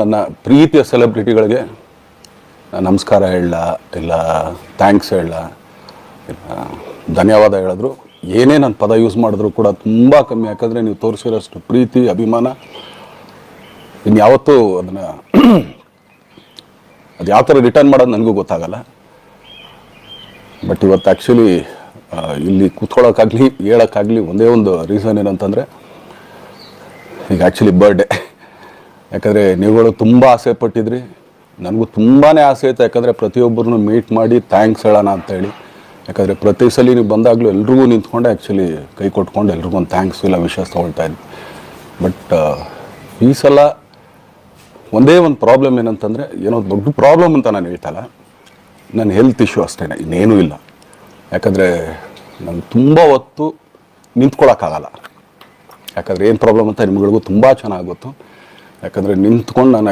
ನನ್ನ ಪ್ರೀತಿಯ ಸೆಲೆಬ್ರಿಟಿಗಳಿಗೆ ನಮಸ್ಕಾರ ಹೇಳಲ್ಲ, ಇಲ್ಲ ಥ್ಯಾಂಕ್ಸ್ ಹೇಳಲ್ಲ, ಇಲ್ಲ ಧನ್ಯವಾದ ಹೇಳಿದ್ರು, ಏನೇ ನಾನು ಪದ ಯೂಸ್ ಮಾಡಿದ್ರು ಕೂಡ ತುಂಬ ಕಮ್ಮಿ. ಯಾಕಂದರೆ ನೀವು ತೋರಿಸಿರೋಷ್ಟು ಪ್ರೀತಿ ಅಭಿಮಾನ ಇನ್ಯಾವತ್ತೂ ಅದನ್ನು ಅದು ಯಾವ ಥರ ರಿಟರ್ನ್ ಮಾಡೋದು ನನಗೂ ಗೊತ್ತಾಗಲ್ಲ. ಬಟ್ ಇವತ್ತು ಆ್ಯಕ್ಚುಲಿ ಇಲ್ಲಿ ಕೂತ್ಕೊಳ್ಳೋಕ್ಕಾಗಲಿ ಹೇಳೋಕ್ಕಾಗಲಿ ಒಂದೇ ಒಂದು ರೀಸನ್ ಏನಂತಂದರೆ, ಈಗ ಆ್ಯಕ್ಚುಲಿ ಬರ್ಡೇ. ಯಾಕಂದರೆ ನೀವುಗಳು ತುಂಬ ಆಸೆ ಪಟ್ಟಿದ್ರಿ, ನನಗೂ ತುಂಬಾ ಆಸೆ ಇತ್ತು. ಯಾಕಂದರೆ ಪ್ರತಿಯೊಬ್ಬರನ್ನು ಮೀಟ್ ಮಾಡಿ ಥ್ಯಾಂಕ್ಸ್ ಹೇಳೋಣ ಅಂತೇಳಿ. ಯಾಕಂದರೆ ಪ್ರತಿ ಸಲ ನೀವು ಬಂದಾಗಲೂ ಎಲ್ರಿಗೂ ನಿಂತ್ಕೊಂಡೆ ಆ್ಯಕ್ಚುಲಿ ಕೈ ಕೊಟ್ಕೊಂಡು ಎಲ್ರಿಗೂ ಒಂದು ಥ್ಯಾಂಕ್ಸ್ ಇಲ್ಲ ವಿಷಸ್ ತೊಗೊಳ್ತಾ ಇದ್ವಿ. ಬಟ್ ಈ ಸಲ ಒಂದೇ ಒಂದು ಪ್ರಾಬ್ಲಮ್ ಏನಂತಂದರೆ, ಏನೋ ದೊಡ್ಡ ಪ್ರಾಬ್ಲಮ್ ಅಂತ ನಾನು ಹೇಳ್ತಲ್ಲ, ನನ್ನ ಹೆಲ್ತ್ ಇಶ್ಯೂ ಅಷ್ಟೇ, ಇನ್ನೇನೂ ಇಲ್ಲ. ಯಾಕಂದರೆ ನಾನು ತುಂಬ ಹೊತ್ತು ನಿಂತ್ಕೊಳ್ಳೋಕ್ಕಾಗಲ್ಲ. ಯಾಕಂದರೆ ಏನು ಪ್ರಾಬ್ಲಮ್ ಅಂತ ನಿಮ್ಗಳಿಗೂ ತುಂಬ ಚೆನ್ನಾಗಿ ಗೊತ್ತು. ಯಾಕಂದರೆ ನಿಂತ್ಕೊಂಡು ನಾನು